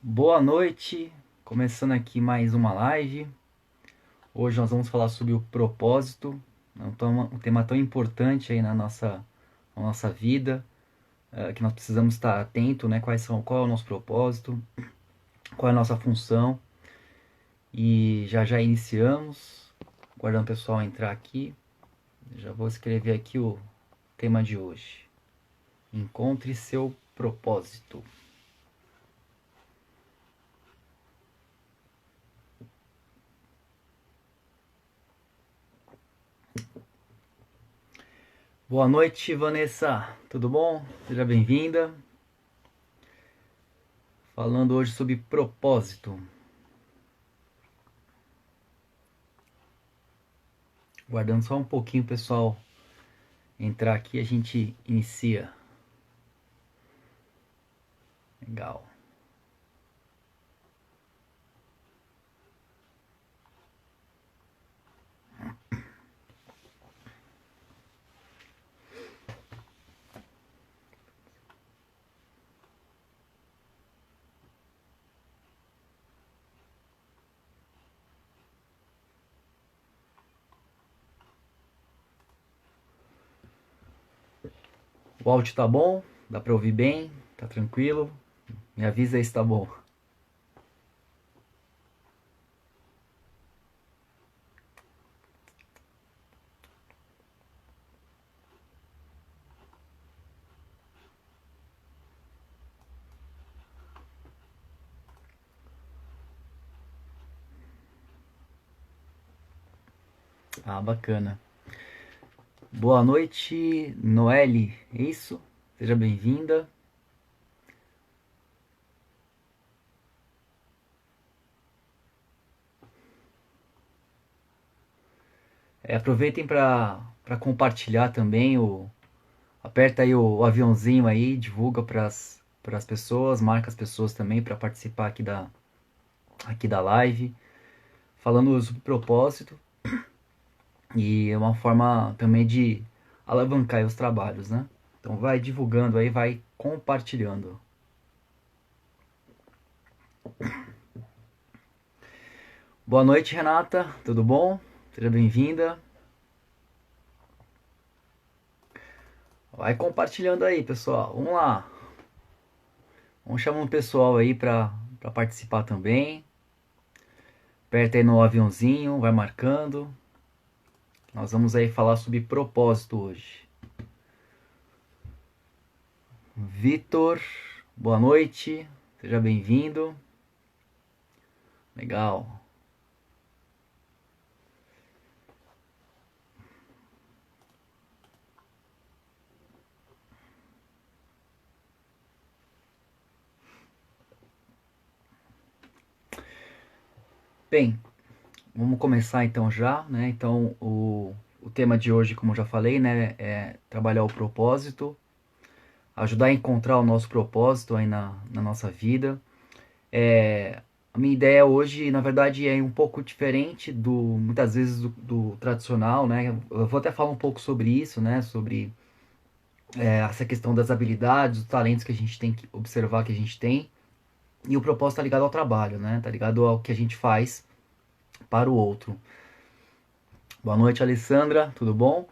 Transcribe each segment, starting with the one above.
Boa noite, começando aqui mais uma live. Hoje nós vamos falar sobre o propósito, um tema tão importante aí na nossa vida, que nós precisamos estar atento, né? Qual é o nosso propósito, qual é a nossa função. E já iniciamos, aguardando o pessoal entrar aqui. Já vou escrever aqui o tema de hoje. Encontre seu propósito. Boa noite, Vanessa. Tudo bom? Seja bem-vinda. Falando hoje sobre propósito. Guardando só um pouquinho o pessoal entrar aqui, a gente inicia. Legal. O áudio tá bom? Dá pra ouvir bem? Tá tranquilo? Me avisa aí se tá bom. Ah, bacana. Boa noite, Noelle. É isso? Seja bem-vinda. Aproveitem para compartilhar também aperta aí o aviãozinho aí, divulga para as pessoas, marca as pessoas também para participar aqui da live, falando sobre propósito. E é uma forma também de alavancar os trabalhos, né? Então vai divulgando aí, vai compartilhando. Boa noite, Renata. Tudo bom? Seja bem-vinda. Vai compartilhando aí, pessoal. Vamos lá. Vamos chamar um pessoal aí para participar também. Aperta aí no aviãozinho, vai marcando. Nós vamos aí falar sobre propósito hoje. Vitor, boa noite. Seja bem-vindo. Legal. Bem, vamos começar então já, né? Então o tema de hoje, como eu já falei, né, é trabalhar o propósito, ajudar a encontrar o nosso propósito aí na nossa vida. A minha ideia hoje, na verdade, é um pouco diferente muitas vezes do tradicional, né? Eu vou até falar um pouco sobre isso, né? Sobre essa questão das habilidades, dos talentos que a gente tem que observar que a gente tem. E o propósito tá ligado ao trabalho, né? Tá ligado ao que a gente faz para o outro. Boa noite, Alessandra, tudo bom?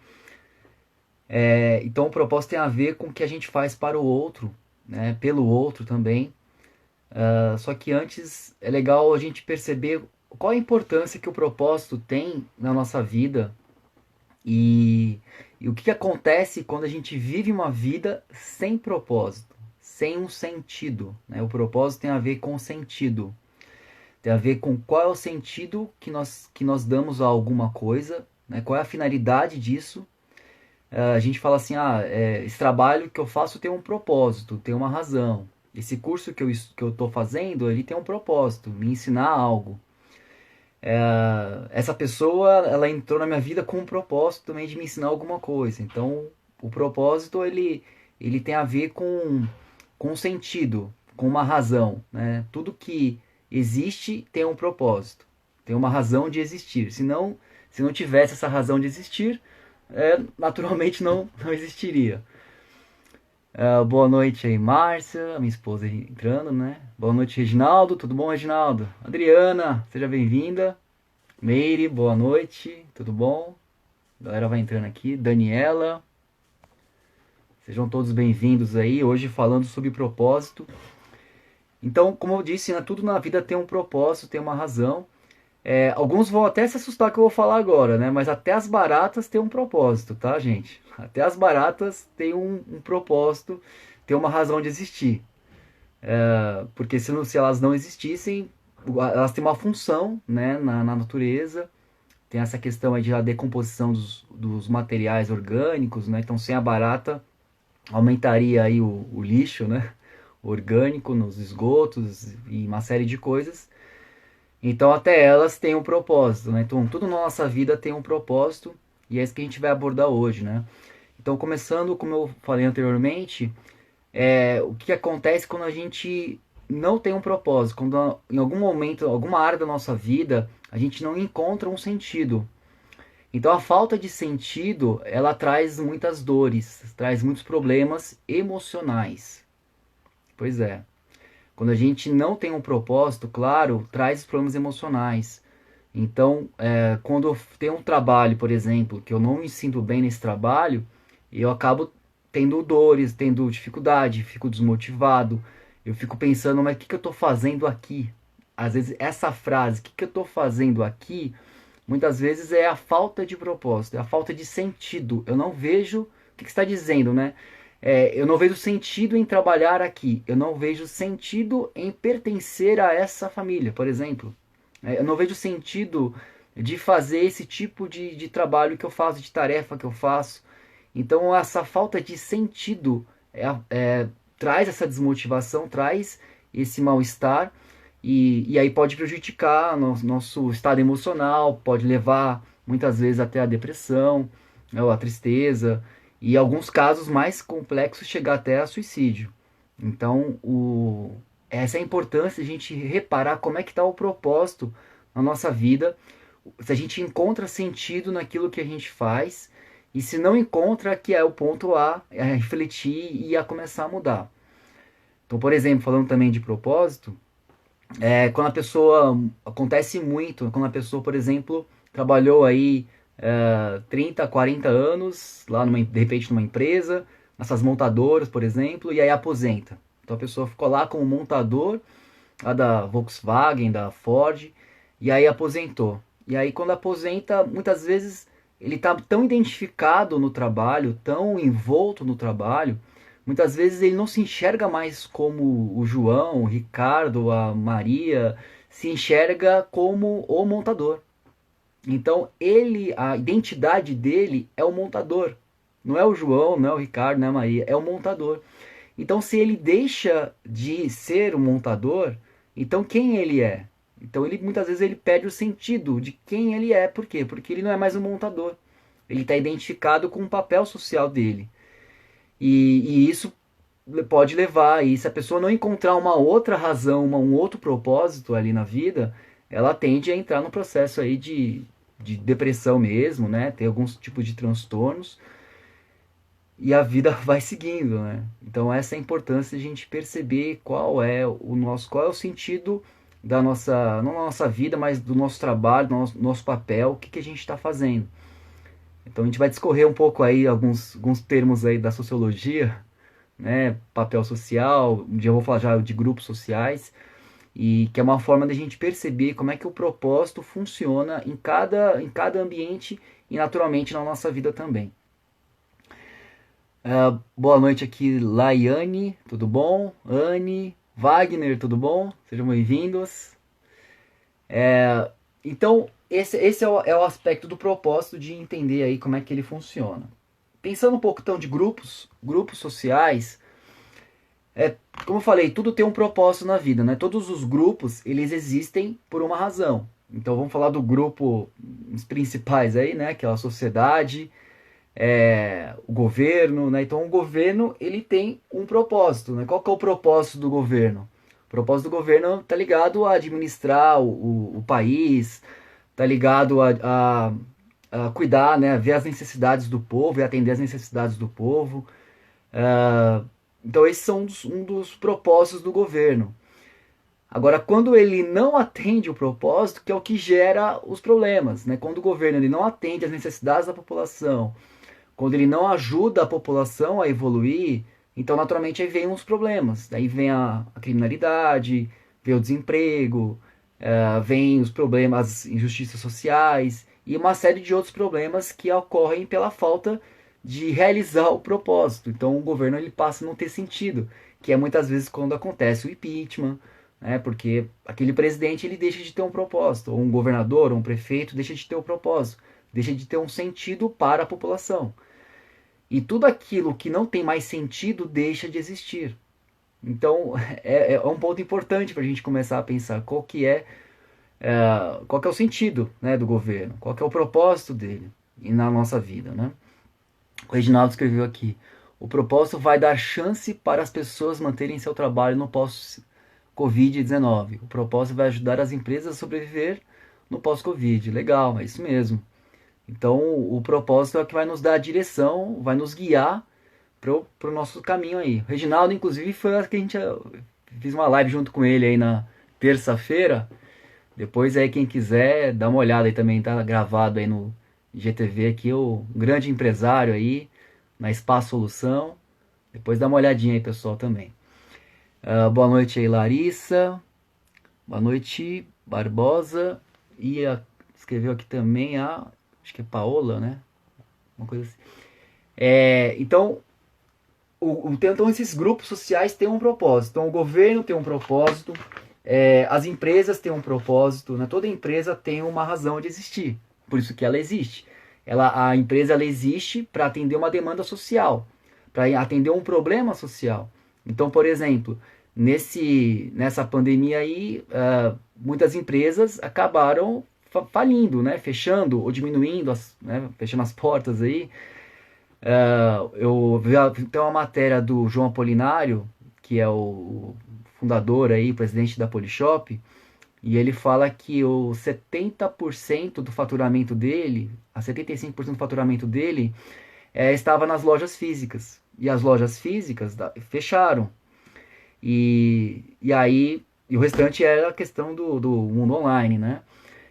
Então o propósito tem a ver com o que a gente faz para o outro, né? Pelo outro também. Só que antes é legal a gente perceber qual a importância que o propósito tem na nossa vida e o que acontece quando a gente vive uma vida sem propósito, sem um sentido, né? O propósito tem a ver com sentido, tem a ver com qual é o sentido que nós damos a alguma coisa, né? Qual é a finalidade disso. A gente fala assim, esse trabalho que eu faço tem um propósito, tem uma razão. Esse curso que eu estou fazendo, ele tem um propósito, me ensinar algo. Essa pessoa, ela entrou na minha vida com um propósito também de me ensinar alguma coisa. Então, o propósito, ele tem a ver com um sentido, com uma razão, né? Tudo que existe tem um propósito, tem uma razão de existir. Se não tivesse essa razão de existir, naturalmente não existiria. Boa noite aí, Márcia, minha esposa aí entrando, né? Boa noite, Reginaldo. Tudo bom, Reginaldo? Adriana, seja bem-vinda. Meire, boa noite. Tudo bom? A galera vai entrando aqui. Daniela, sejam todos bem-vindos aí. Hoje falando sobre propósito. Então, como eu disse, né, tudo na vida tem um propósito, tem uma razão. Alguns vão até se assustar que eu vou falar agora, né? Mas até as baratas têm um propósito, tá, gente? Até as baratas têm um propósito, têm uma razão de existir. Porque se elas não existissem, elas têm uma função, né, na natureza. Tem essa questão aí de a decomposição dos materiais orgânicos, né? Então, sem a barata, aumentaria aí o lixo, né? Orgânico nos esgotos e uma série de coisas. Então até elas têm um propósito, né? Então tudo na nossa vida tem um propósito e é isso que a gente vai abordar hoje, né? Então começando, como eu falei anteriormente, o que acontece quando a gente não tem um propósito, quando em algum momento, alguma área da nossa vida, a gente não encontra um sentido. Então a falta de sentido, ela traz muitas dores, traz muitos problemas emocionais. Pois é. Quando a gente não tem um propósito, claro, traz problemas emocionais. Então, quando eu tenho um trabalho, por exemplo, que eu não me sinto bem nesse trabalho, eu acabo tendo dores, tendo dificuldade, fico desmotivado. Eu fico pensando, mas o que eu estou fazendo aqui? Às vezes, essa frase, o que eu estou fazendo aqui, muitas vezes é a falta de propósito, é a falta de sentido. Eu não vejo o que está dizendo, né? Eu não vejo sentido em trabalhar aqui. Eu não vejo sentido em pertencer a essa família, por exemplo. Eu não vejo sentido de fazer esse tipo de trabalho que eu faço, de tarefa que eu faço. Então, essa falta de sentido traz essa desmotivação, traz esse mal-estar. E aí pode prejudicar nosso estado emocional, pode levar muitas vezes até a depressão, né, ou a tristeza e em alguns casos mais complexos chegar até a suicídio. Então, essa é a importância de a gente reparar como é que está o propósito na nossa vida, se a gente encontra sentido naquilo que a gente faz, e se não encontra, que é o ponto a refletir e a começar a mudar. Então, por exemplo, falando também de propósito, quando a pessoa, acontece muito, quando a pessoa, por exemplo, trabalhou aí 30, 40 anos, lá de repente numa empresa, nessas montadoras, por exemplo, e aí aposenta. Então a pessoa ficou lá como montador, lá da Volkswagen, da Ford, e aí aposentou. E aí quando aposenta, muitas vezes ele está tão identificado no trabalho, tão envolto no trabalho, muitas vezes ele não se enxerga mais como o João, o Ricardo, a Maria, se enxerga como o montador. Então a identidade dele é o montador. Não é o João, não é o Ricardo, não é a Maria, é o montador. Então se ele deixa de ser o montador, então quem ele é? Então ele muitas vezes ele perde o sentido de quem ele é. Por quê? Porque ele não é mais um montador. Ele está identificado com o papel social dele. E isso pode levar, e se a pessoa não encontrar uma outra razão, um outro propósito ali na vida, ela tende a entrar no processo aí de depressão mesmo, né? Ter alguns tipos de transtornos e a vida vai seguindo, né? Então essa é a importância de a gente perceber qual é o sentido da nossa, não da nossa vida, mas do nosso trabalho, do nosso papel, o que a gente está fazendo. Então a gente vai discorrer um pouco aí alguns termos aí da sociologia, né? Papel social, um dia eu vou falar já de grupos sociais, e que é uma forma da gente perceber como é que o propósito funciona em cada ambiente e naturalmente na nossa vida também. Boa noite aqui, Laiane, tudo bom? Anne, Wagner, tudo bom? Sejam bem-vindos. Então, esse é o aspecto do propósito de entender aí como é que ele funciona. Pensando um pouco então de grupos sociais, como eu falei, tudo tem um propósito na vida, né? Todos os grupos, eles existem por uma razão. Então vamos falar do grupo, os principais aí, né? Que é a sociedade, o governo, né? Então o governo, ele tem um propósito, né? Qual que é o propósito do governo? O propósito do governo tá ligado a administrar o país, tá ligado a cuidar, né? Ver as necessidades do povo e atender as necessidades do povo. Então esses são um dos propósitos do governo. Agora, quando ele não atende o propósito, que é o que gera os problemas, né? Quando o governo ele não atende às necessidades da população, quando ele não ajuda a população a evoluir, então naturalmente aí vem os problemas. Daí vem a criminalidade, vem o desemprego, vem os problemas, as injustiças sociais e uma série de outros problemas que ocorrem pela falta de realizar o propósito. Então o governo ele passa a não ter sentido, que é muitas vezes quando acontece o impeachment, né? Porque aquele presidente ele deixa de ter um propósito, ou um governador, ou um prefeito deixa de ter um propósito, deixa de ter um sentido para a população. E tudo aquilo que não tem mais sentido deixa de existir. Então é um ponto importante para a gente começar a pensar qual que é o sentido, né, do governo, qual que é o propósito dele e na nossa vida, né? O Reginaldo escreveu aqui: o propósito vai dar chance para as pessoas manterem seu trabalho no pós-Covid-19. O propósito vai ajudar as empresas a sobreviver no pós-Covid. Legal, é isso mesmo. Então, o propósito é o que vai nos dar a direção, vai nos guiar para o nosso caminho aí. O Reginaldo, inclusive, foi a que a gente fiz uma live junto com ele aí na terça-feira. Depois aí, quem quiser, dá uma olhada aí também, tá gravado aí no GTV aqui, o grande empresário aí, na Espaço Solução. Depois dá uma olhadinha aí, pessoal, também. Boa noite aí, Larissa. Boa noite, Barbosa. Escreveu aqui também acho que é Paola, né? Uma coisa assim. Então, então, esses grupos sociais têm um propósito. Então, o governo tem um propósito, as empresas têm um propósito, né? Toda empresa tem uma razão de existir. Por isso que ela existe. A empresa ela existe para atender uma demanda social, para atender um problema social. Então, por exemplo, nessa pandemia aí, muitas empresas acabaram falindo, né? Fechando ou diminuindo, né? Fechando as portas aí. Eu vi tem uma matéria do João Apolinário, que é o fundador aí, presidente da Polishop, e ele fala que o 70% do faturamento dele, a 75% do faturamento dele, estava nas lojas físicas. E as lojas físicas fecharam. E o restante era a questão do mundo online, né?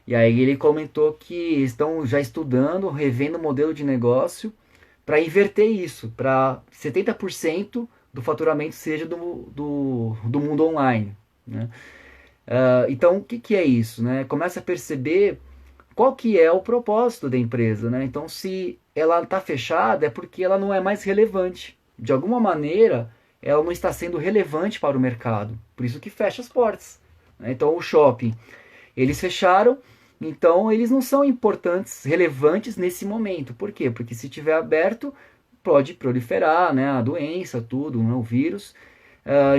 E aí ele comentou que estão já estudando, revendo o modelo de negócio para inverter isso, para 70% do faturamento seja do mundo online, né? Então, o que é isso, né? Começa a perceber qual que é o propósito da empresa, né? Então, se ela está fechada, é porque ela não é mais relevante. De alguma maneira, ela não está sendo relevante para o mercado. Por isso que fecha as portas, né? Então, o shopping, eles fecharam, então eles não são importantes, relevantes nesse momento. Por quê? Porque se tiver aberto, pode proliferar, né, a doença, tudo, né, o vírus.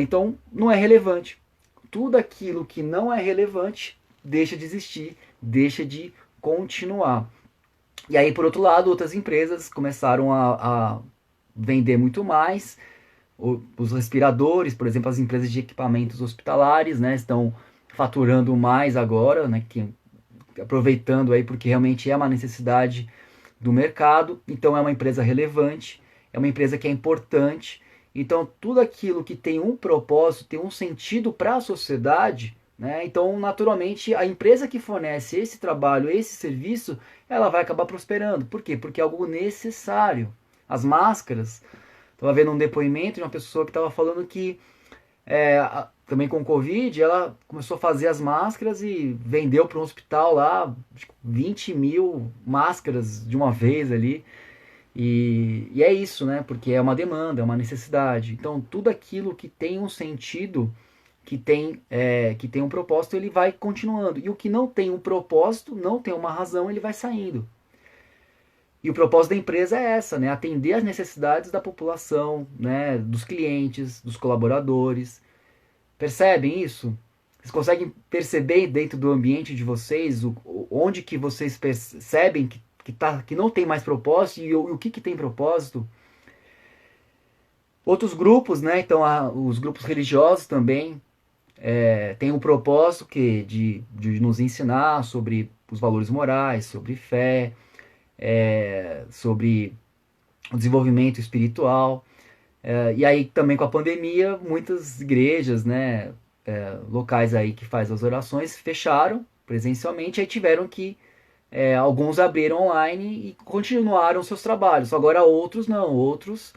Então, não é relevante. Tudo aquilo que não é relevante deixa de existir, deixa de continuar. E aí, por outro lado, outras empresas começaram a vender muito mais. Os respiradores, por exemplo, as empresas de equipamentos hospitalares, né, estão faturando mais agora, né, aproveitando aí porque realmente é uma necessidade do mercado. Então é uma empresa relevante, é uma empresa que é importante. Então tudo aquilo que tem um propósito, tem um sentido para a sociedade, né? Então naturalmente a empresa que fornece esse trabalho, esse serviço, ela vai acabar prosperando. Por quê? Porque é algo necessário. As máscaras, estava vendo um depoimento de uma pessoa que estava falando que também com o Covid, ela começou a fazer as máscaras e vendeu para um hospital lá 20 mil máscaras de uma vez ali. E é isso, né? Porque é uma demanda, é uma necessidade. Então, tudo aquilo que tem um sentido, que tem um propósito, ele vai continuando. E o que não tem um propósito, não tem uma razão, ele vai saindo. E o propósito da empresa é essa, né? Atender às necessidades da população, né? Dos clientes, dos colaboradores. Percebem isso? Vocês conseguem perceber dentro do ambiente de vocês onde que vocês percebem que não tem mais propósito e o que tem propósito? Outros grupos, né? Então, os grupos religiosos também têm um propósito de nos ensinar sobre os valores morais, sobre fé, sobre o desenvolvimento espiritual. E aí também com a pandemia, muitas igrejas, né, locais aí que faz as orações fecharam presencialmente, aí tiveram que alguns abriram online e continuaram seus trabalhos. Agora outros não, outros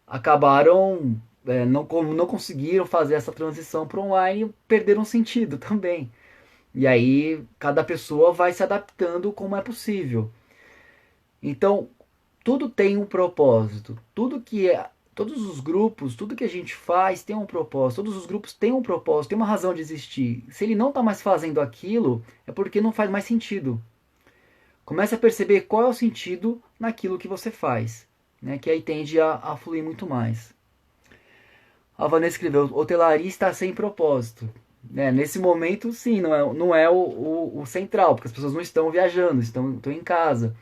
acabaram não conseguiram fazer essa transição para online e perderam sentido também. E aí cada pessoa vai se adaptando como é possível. Então, tudo tem um propósito. Todos os grupos, tudo que a gente faz tem um propósito. Todos os grupos têm um propósito, tem uma razão de existir. Se ele não está mais fazendo aquilo, é porque não faz mais sentido. Comece a perceber qual é o sentido naquilo que você faz, né? Que aí tende a fluir muito mais. A Vanessa escreveu: hotelaria está sem propósito. Nesse momento, sim, não é o central, porque as pessoas não estão viajando, estão em casa.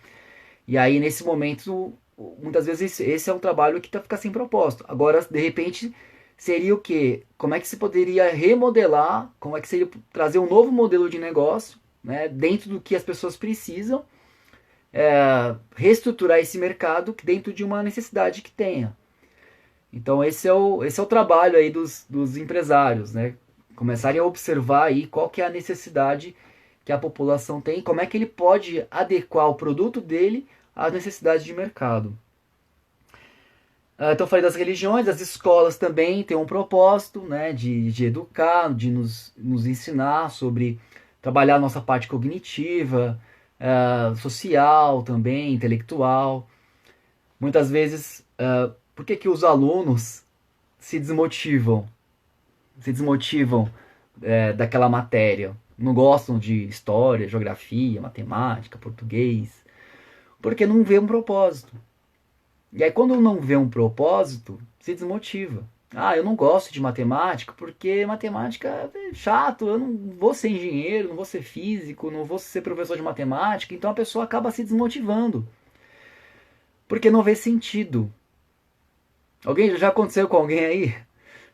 E aí, nesse momento, muitas vezes esse é um trabalho que fica sem propósito. Agora, de repente, seria o quê? Como é que se poderia remodelar? Como é que seria trazer um novo modelo de negócio, né, dentro do que as pessoas precisam, reestruturar esse mercado dentro de uma necessidade que tenha. Então, esse é o trabalho aí dos empresários, né? Começarem a observar aí qual que é a necessidade que a população tem, como é que ele pode adequar o produto dele às necessidades de mercado. Então eu falei das religiões, as escolas também têm um propósito, né, de educar, de nos ensinar sobre trabalhar a nossa parte cognitiva, social também, intelectual. Muitas vezes, por que os alunos se desmotivam? Se desmotivam daquela matéria? Não gostam de história, geografia, matemática, português, porque não vê um propósito. E aí quando não vê um propósito, se desmotiva. Ah, eu não gosto de matemática porque matemática é chato, eu não vou ser engenheiro, não vou ser físico, não vou ser professor de matemática, então a pessoa acaba se desmotivando. Porque não vê sentido. Já aconteceu com alguém aí?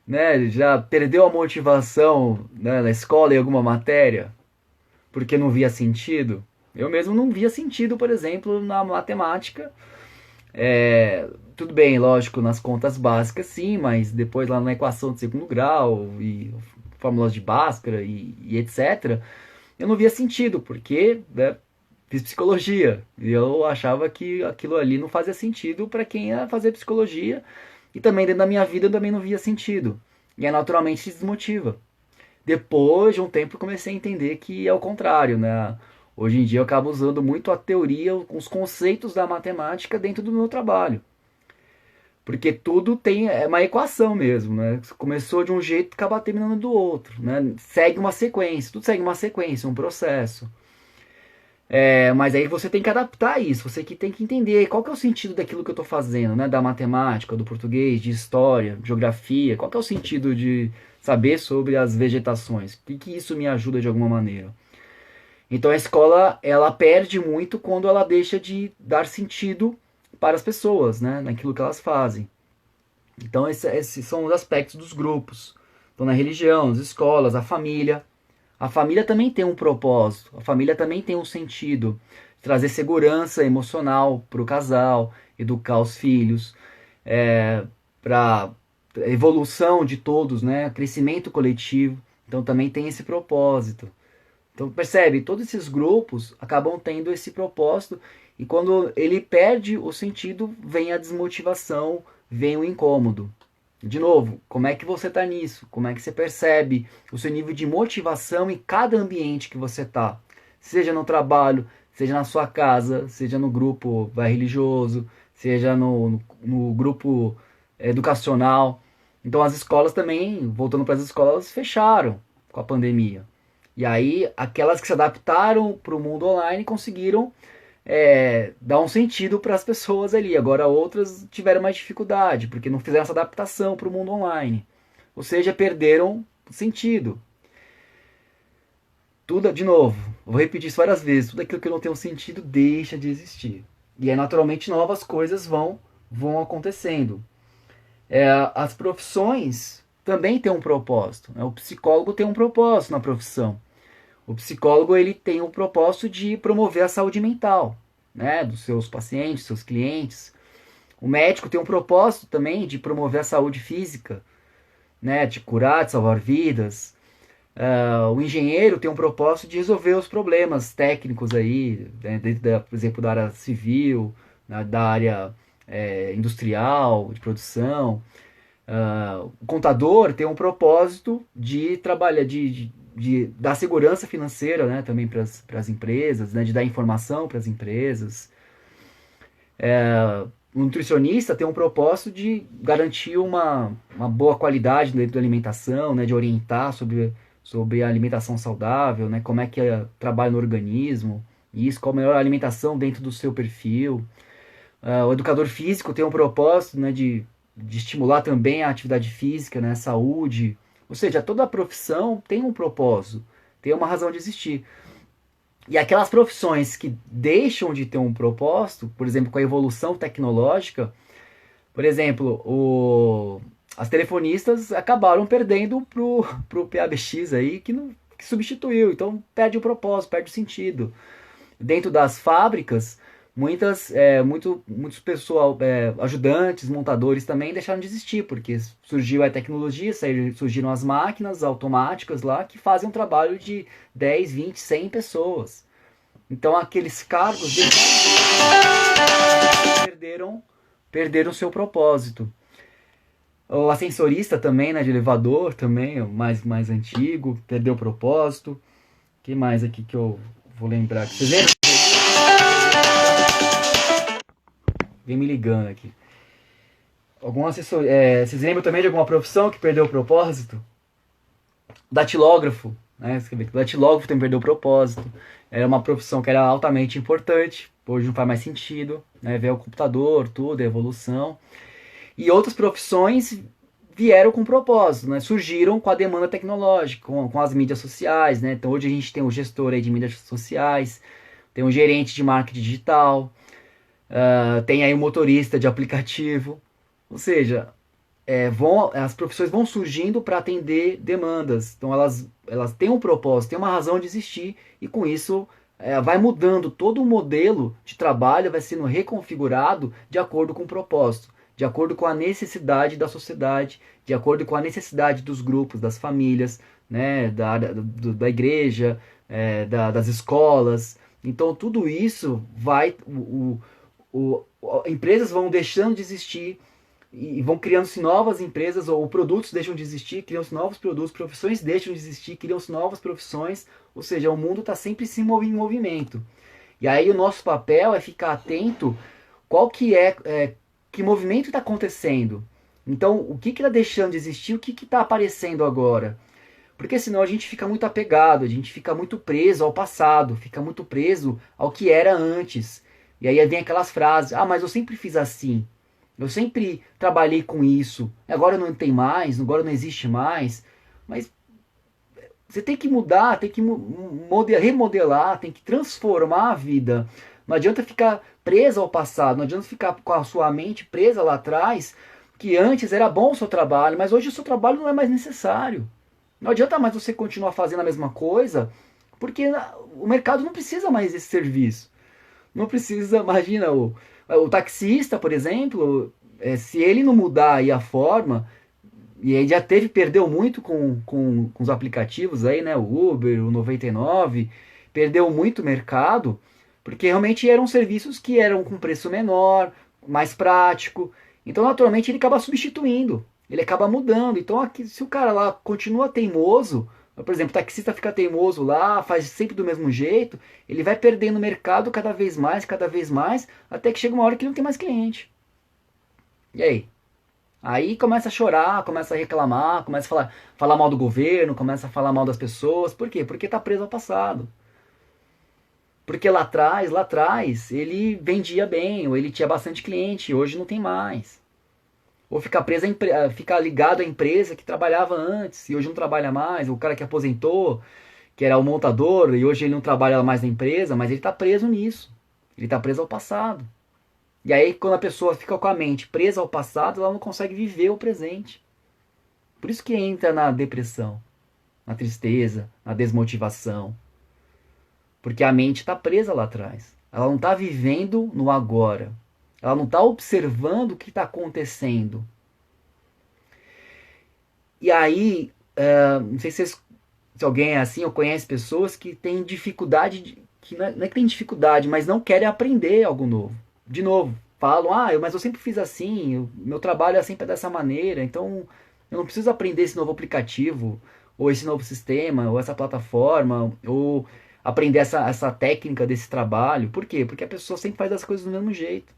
Né? Já perdeu a motivação, né, na escola em alguma matéria porque não via sentido? Eu mesmo não via sentido, por exemplo, na matemática. Tudo bem, lógico, nas contas básicas sim, mas depois lá na equação de segundo grau e fórmulas de Bhaskara e etc. Eu não via sentido, porque, né, fiz psicologia e eu achava que aquilo ali não fazia sentido para quem ia fazer psicologia, e também dentro da minha vida eu também não via sentido. E aí naturalmente se desmotiva. Depois de um tempo eu comecei a entender que é o contrário, né? Hoje em dia eu acabo usando muito a teoria, os conceitos da matemática dentro do meu trabalho. Porque tudo é uma equação mesmo, né? Começou de um jeito e acaba terminando do outro, né? Segue uma sequência, tudo segue uma sequência, um processo. Mas aí você tem que adaptar isso, você que tem que entender qual que é o sentido daquilo que eu estou fazendo, né? Da matemática, do português, de história, geografia, qual que é o sentido de saber sobre as vegetações, o que isso me ajuda de alguma maneira. Então a escola, ela perde muito quando ela deixa de dar sentido para as pessoas, né? Naquilo que elas fazem. Então esses são os aspectos dos grupos. Então na religião, nas escolas, a família. A família também tem um propósito, a família também tem um sentido. Trazer segurança emocional para o casal, educar os filhos, para evolução de todos, né? Crescimento coletivo. Então também tem esse propósito. Então percebe, todos esses grupos acabam tendo esse propósito, e quando ele perde o sentido, vem a desmotivação, vem o incômodo. De novo, como é que você está nisso? Como é que você percebe o seu nível de motivação em cada ambiente que você está? Seja no trabalho, seja na sua casa, seja no grupo religioso, seja no grupo educacional. Então as escolas também, voltando para as escolas, fecharam com a pandemia. E aí aquelas que se adaptaram para o mundo online conseguiram dar um sentido para as pessoas ali. Agora outras tiveram mais dificuldade, porque não fizeram essa adaptação para o mundo online. Ou seja, perderam o sentido. Tudo, de novo, vou repetir isso várias vezes, tudo aquilo que não tem um sentido deixa de existir. E aí naturalmente novas coisas vão acontecendo. As profissões também têm um propósito, né? O psicólogo tem um propósito na profissão. O psicólogo ele tem o propósito de promover a saúde mental, né, dos seus pacientes, seus clientes. O médico tem um propósito também de promover a saúde física, né, de curar, de salvar vidas. O engenheiro tem um propósito de resolver os problemas técnicos aí, né, dentro por exemplo, da área civil, da área industrial, de produção. O contador tem um propósito de trabalhar, de dar segurança financeira, né, também para as empresas, né, de dar informação para as empresas. O nutricionista tem um propósito de garantir uma boa qualidade dentro da alimentação, né, de orientar sobre a alimentação saudável, né, como é que trabalha no organismo, isso, qual a melhor alimentação dentro do seu perfil. O educador físico tem um propósito, né, de estimular também a atividade física, né, a saúde. Ou seja, toda profissão tem um propósito, tem uma razão de existir. E aquelas profissões que deixam de ter um propósito, por exemplo, com a evolução tecnológica, por exemplo, as telefonistas acabaram perdendo pro PABX aí, que substituiu. Então perde o propósito, perde o sentido. Dentro das fábricas, muitos pessoal, ajudantes, montadores também deixaram de existir, porque surgiu a tecnologia, surgiram as máquinas automáticas lá que fazem um trabalho de 10, 20, 100 pessoas. Então aqueles cargos perderam seu propósito. O ascensorista também, né, de elevador também, o mais antigo, perdeu o propósito. O que mais aqui que eu vou lembrar? Vocês lembram? Vem me ligando aqui. Vocês lembram também de alguma profissão que perdeu o propósito? Datilógrafo, né? O datilógrafo também perdeu o propósito. Era uma profissão que era altamente importante. Hoje não faz mais sentido, né? Ver o computador, tudo, a evolução. E outras profissões vieram com propósito, né? Surgiram com a demanda tecnológica, com as mídias sociais, né? Então hoje a gente tem um gestor aí de mídias sociais, tem um gerente de marketing digital, tem aí um motorista de aplicativo. Ou seja, as profissões vão surgindo para atender demandas. Então elas têm um propósito, têm uma razão de existir, e com isso vai mudando todo o modelo de trabalho, vai sendo reconfigurado de acordo com o propósito, de acordo com a necessidade da sociedade, de acordo com a necessidade dos grupos, das famílias, né, da igreja, das escolas. Então tudo isso vai. Empresas vão deixando de existir e vão criando-se novas empresas, ou produtos deixam de existir, criam-se novos produtos, profissões deixam de existir, criam-se novas profissões. Ou seja, o mundo está sempre em movimento. E aí o nosso papel é ficar atento qual que movimento está acontecendo. Então, o que está deixando de existir, o que está aparecendo agora. Porque senão a gente fica muito apegado, a gente fica muito preso ao passado, fica muito preso ao que era antes. E aí vem aquelas frases, mas eu sempre fiz assim, eu sempre trabalhei com isso, agora não tem mais, agora não existe mais. Mas você tem que mudar, tem que remodelar, tem que transformar a vida. Não adianta ficar preso ao passado, não adianta ficar com a sua mente presa lá atrás, que antes era bom o seu trabalho, mas hoje o seu trabalho não é mais necessário. Não adianta mais você continuar fazendo a mesma coisa, porque o mercado não precisa mais desse serviço. Não precisa, imagina, o taxista, por exemplo, se ele não mudar aí a forma, e aí perdeu muito com os aplicativos aí, né, o Uber, o 99, perdeu muito mercado, porque realmente eram serviços que eram com preço menor, mais prático. Então, naturalmente, ele acaba substituindo, ele acaba mudando. Então, aqui, se o cara lá continua teimoso, por exemplo, o taxista fica teimoso lá, faz sempre do mesmo jeito, ele vai perdendo mercado cada vez mais, até que chega uma hora que não tem mais cliente. E aí? Aí começa a chorar, começa a reclamar, começa a falar mal do governo, começa a falar mal das pessoas. Por quê? Porque está preso ao passado. Porque lá atrás, ele vendia bem, ou ele tinha bastante cliente, hoje não tem mais. Ou ficar ligado à empresa que trabalhava antes e hoje não trabalha mais. O cara que aposentou, que era o montador, e hoje ele não trabalha mais na empresa, mas ele está preso nisso. Ele está preso ao passado. E aí quando a pessoa fica com a mente presa ao passado, ela não consegue viver o presente. Por isso que entra na depressão, na tristeza, na desmotivação. Porque a mente está presa lá atrás. Ela não está vivendo no agora. Ela não está observando o que está acontecendo. E aí, não sei se alguém é assim ou conhece pessoas que têm dificuldade, que não é que tem dificuldade, mas não querem aprender algo novo. De novo, falam, mas eu sempre fiz assim, meu trabalho é sempre dessa maneira, então eu não preciso aprender esse novo aplicativo, ou esse novo sistema, ou essa plataforma, ou aprender essa técnica desse trabalho. Por quê? Porque a pessoa sempre faz as coisas do mesmo jeito.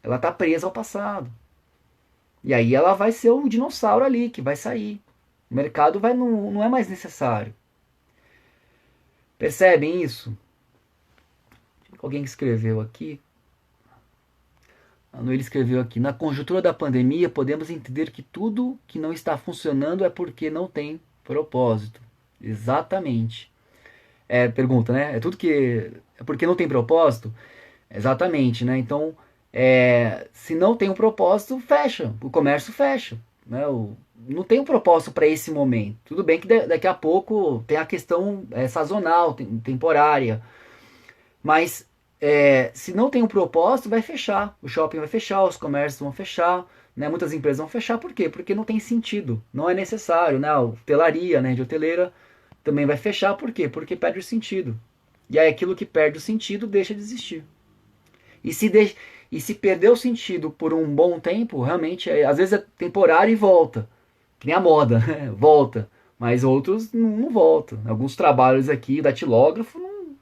Ela está presa ao passado. E aí ela vai ser o dinossauro ali que vai sair. O mercado não é mais necessário. Percebem isso? Alguém que escreveu aqui. A Noelle escreveu aqui. Na conjuntura da pandemia, podemos entender que tudo que não está funcionando é porque não tem propósito. Exatamente. Pergunta, né? É tudo que. É porque não tem propósito? Exatamente, né? Então, se não tem um propósito, fecha. O comércio fecha. Né? Não tem um propósito para esse momento. Tudo bem que daqui a pouco tem a questão sazonal, temporária. Mas se não tem um propósito, vai fechar. O shopping vai fechar, os comércios vão fechar. Né? Muitas empresas vão fechar. Por quê? Porque não tem sentido. Não é necessário. Né? A hotelaria, né, de hoteleira também vai fechar. Por quê? Porque perde o sentido. E aí aquilo que perde o sentido deixa de existir. E se perder o sentido por um bom tempo, realmente, às vezes é temporário e volta. Que nem a moda, né? Volta. Mas outros não voltam. Alguns trabalhos aqui, datilógrafo,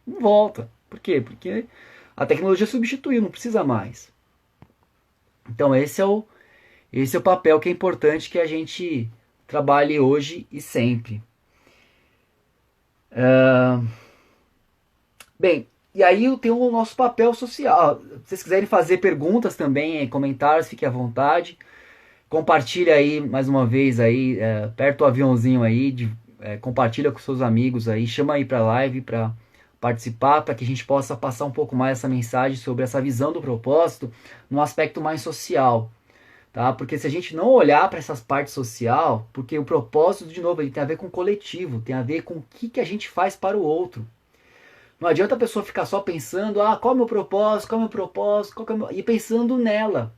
não volta. Por quê? Porque a tecnologia substituiu, não precisa mais. Então esse é o papel que é importante que a gente trabalhe hoje e sempre. Bem, e aí tem o nosso papel social. Se vocês quiserem fazer perguntas também, comentários, fiquem à vontade. Compartilha aí, mais uma vez, aí, aperta o aviãozinho aí, compartilha com seus amigos aí, chama aí pra live para participar, para que a gente possa passar um pouco mais essa mensagem sobre essa visão do propósito num aspecto mais social. Tá? Porque se a gente não olhar para essas partes social, porque o propósito, de novo, ele tem a ver com o coletivo, tem a ver com o que a gente faz para o outro. Não adianta a pessoa ficar só pensando, qual é o meu propósito, qual é o meu propósito, e pensando nela.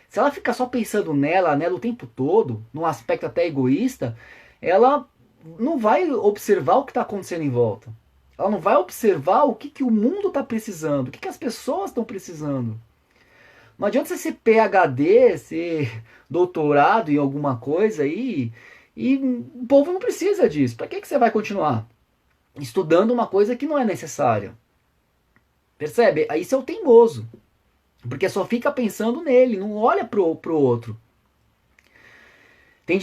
Se ela ficar só pensando nela o tempo todo, num aspecto até egoísta, ela não vai observar o que está acontecendo em volta. Ela não vai observar o que o mundo está precisando, o que as pessoas estão precisando. Não adianta você ser PhD, ser doutorado em alguma coisa aí, e o povo não precisa disso. Para que você vai continuar estudando uma coisa que não é necessária? Percebe? Aí você é o teimoso. Porque só fica pensando nele, não olha pro outro.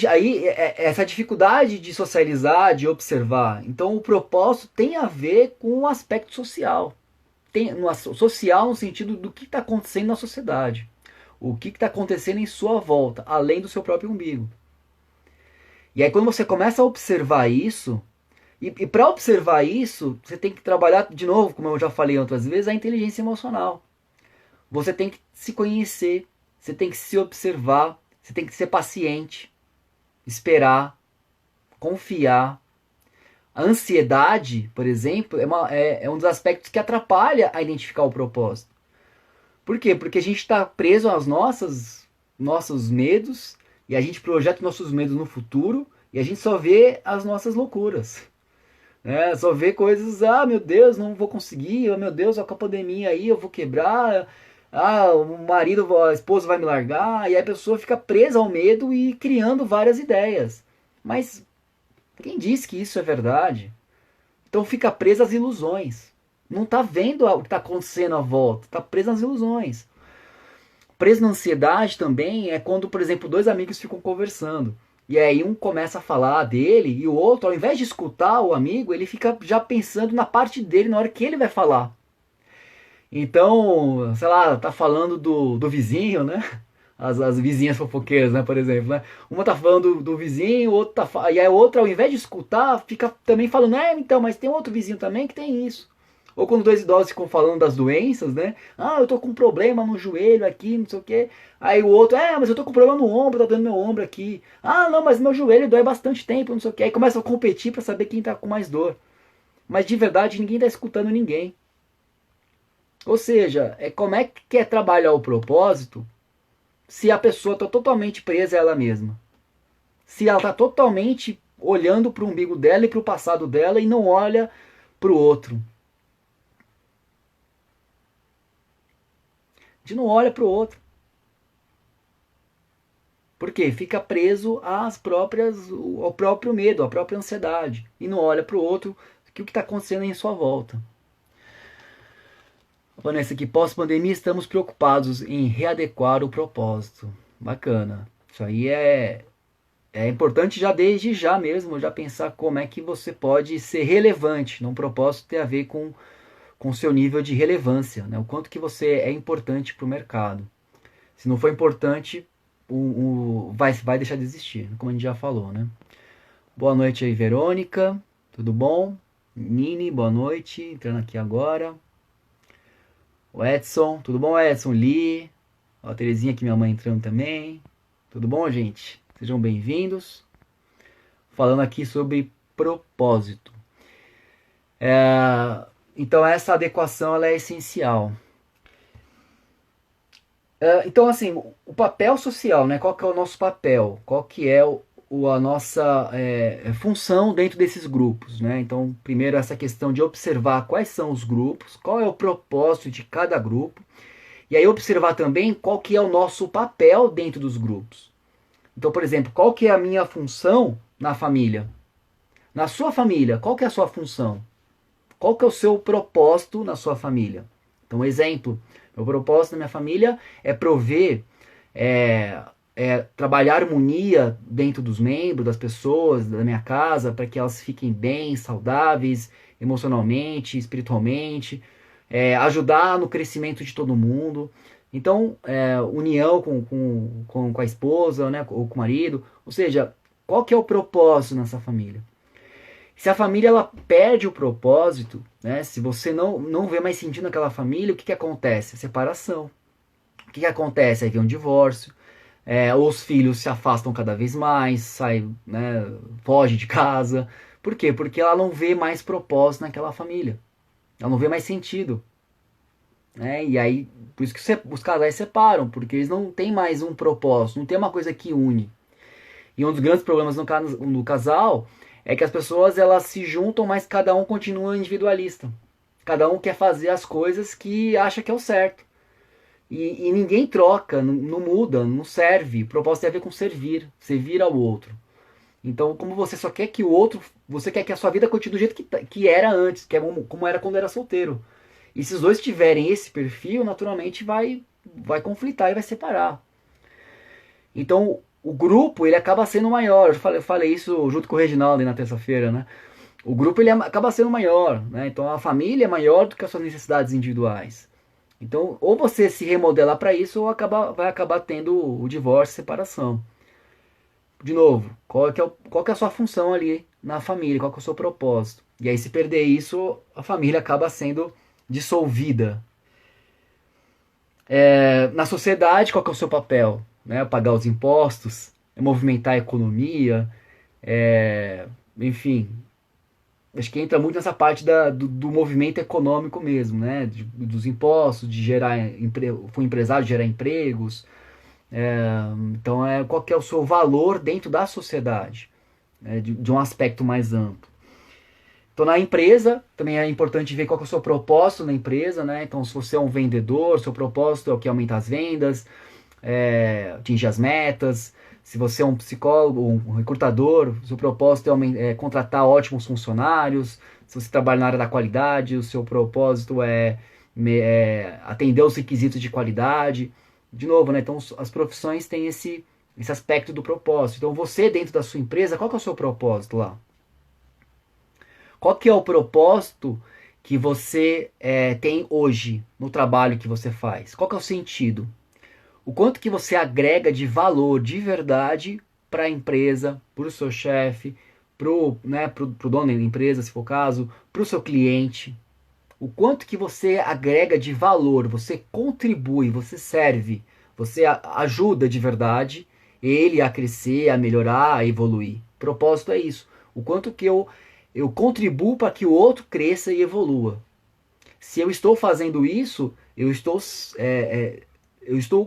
Aí essa dificuldade de socializar, de observar. Então o propósito tem a ver com o aspecto social. Social no sentido do que está acontecendo na sociedade. O que está acontecendo em sua volta, além do seu próprio umbigo. E aí quando você começa a observar isso, e para observar isso, você tem que trabalhar, de novo, como eu já falei outras vezes, a inteligência emocional. Você tem que se conhecer, você tem que se observar, você tem que ser paciente, esperar, confiar. A ansiedade, por exemplo, é um dos aspectos que atrapalha a identificar o propósito. Por quê? Porque a gente está preso aos nossos medos e a gente projeta nossos medos no futuro e a gente só vê as nossas loucuras. Só vê coisas, meu Deus, não vou conseguir, meu Deus, com a pandemia aí eu vou quebrar, o marido, a esposa vai me largar, e aí a pessoa fica presa ao medo e criando várias ideias. Mas quem diz que isso é verdade? Então fica presa às ilusões. Não está vendo o que está acontecendo à volta, está presa às ilusões. Preso na ansiedade também é quando, por exemplo, dois amigos ficam conversando. E aí um começa a falar dele e o outro, ao invés de escutar o amigo, ele fica já pensando na parte dele na hora que ele vai falar. Então, sei lá, tá falando do vizinho, né? As vizinhas fofoqueiras, né, por exemplo, né? Uma tá falando do vizinho, o outro e a outra, ao invés de escutar, fica também falando, então, mas tem outro vizinho também que tem isso. Ou quando dois idosos ficam falando das doenças, né? Eu tô com um problema no joelho aqui, não sei o quê. Aí o outro, mas eu tô com um problema no ombro, tá doendo meu ombro aqui. Não, mas meu joelho dói bastante tempo, não sei o quê. Aí começa a competir para saber quem tá com mais dor. Mas de verdade, ninguém tá escutando ninguém. Ou seja, como é que é trabalhar o propósito se a pessoa está totalmente presa a ela mesma? Se ela está totalmente olhando para o umbigo dela e para o passado dela e não olha para o outro. A gente não olha para o outro. Por quê? Fica preso ao próprio medo, à própria ansiedade. E não olha para o outro, o que está acontecendo em sua volta. Vanessa, aqui pós-pandemia estamos preocupados em readequar o propósito. Bacana. Isso aí é importante já desde já mesmo, já pensar como é que você pode ser relevante. Num propósito tem a ver com o seu nível de relevância, né? O quanto que você é importante para o mercado. Se não for importante, vai deixar de existir, como a gente já falou, né? Boa noite aí, Verônica. Tudo bom? Nini, boa noite. Entrando aqui agora. O Edson, tudo bom, Edson? Lee. Ó, a Terezinha aqui, minha mãe entrando também. Tudo bom, gente? Sejam bem-vindos. Falando aqui sobre propósito. Então essa adequação ela é essencial. Então assim, o papel social, né? Qual que é o nosso papel? Qual que é a nossa função dentro desses grupos, né? Então primeiro essa questão de observar quais são os grupos, qual é o propósito de cada grupo, e aí observar também qual que é o nosso papel dentro dos grupos. Então, por exemplo, qual que é a minha função na família? Na sua família, qual que é a sua função? Qual que é o seu propósito na sua família? Então, exemplo, meu propósito na minha família é prover, trabalhar harmonia dentro dos membros, das pessoas da minha casa, para que elas fiquem bem, saudáveis, emocionalmente, espiritualmente, ajudar no crescimento de todo mundo. Então, união com a esposa, né, ou com o marido. Ou seja, qual que é o propósito nessa família? Se a família ela perde o propósito, né, se você não vê mais sentido naquela família, o que acontece? Separação. O que acontece? Aí vem um divórcio, os filhos se afastam cada vez mais, saem, né, foge de casa. Por quê? Porque ela não vê mais propósito naquela família. Ela não vê mais sentido. Né? E aí, por isso que os casais separam, porque eles não têm mais um propósito, não tem uma coisa que une. E um dos grandes problemas no casal é que as pessoas elas se juntam, mas cada um continua individualista. Cada um quer fazer as coisas que acha que é o certo. E ninguém troca, não muda, não serve. O propósito tem a ver com servir ao outro. Então, como você só quer que o outro, você quer que a sua vida continue do jeito que era antes, que é como era quando era solteiro. E se os dois tiverem esse perfil, naturalmente vai conflitar e vai separar. Então, o grupo ele acaba sendo maior. Eu falei isso junto com o Reginaldo na terça-feira, né? O grupo ele acaba sendo maior, né? Então a família é maior do que as suas necessidades individuais. Então, ou você se remodelar para isso, ou vai acabar tendo o divórcio, separação. De novo, qual que é a sua função ali na família? Qual que é o seu propósito? E aí, se perder isso, a família acaba sendo dissolvida. Na sociedade, qual que é o seu papel? Né? Pagar os impostos, movimentar a economia, enfim. Acho que entra muito nessa parte do movimento econômico mesmo, né? Dos impostos, de gerar foi empresário, gerar empregos. Então, qual que é o seu valor dentro da sociedade, né? De um aspecto mais amplo. Então, na empresa, também é importante ver qual que é o seu propósito na empresa, né? Então, se você é um vendedor, seu propósito é o que aumenta as vendas, atingir as metas. Se você é um psicólogo, um recrutador, seu propósito é contratar ótimos funcionários. Se você trabalha na área da qualidade, o seu propósito é atender os requisitos de qualidade. De novo, né? Então, as profissões têm esse aspecto do propósito. Então, você dentro da sua empresa, qual que é o seu propósito lá? Qual que é o propósito que você tem hoje no trabalho que você faz? Qual que é o sentido? O quanto que você agrega de valor de verdade para a empresa, para o seu chefe, pro dono da empresa, se for o caso, para o seu cliente. O quanto que você agrega de valor, você contribui, você serve, você ajuda de verdade ele a crescer, a melhorar, a evoluir. O propósito é isso. O quanto que eu contribuo para que o outro cresça e evolua. Se eu estou fazendo isso, eu estou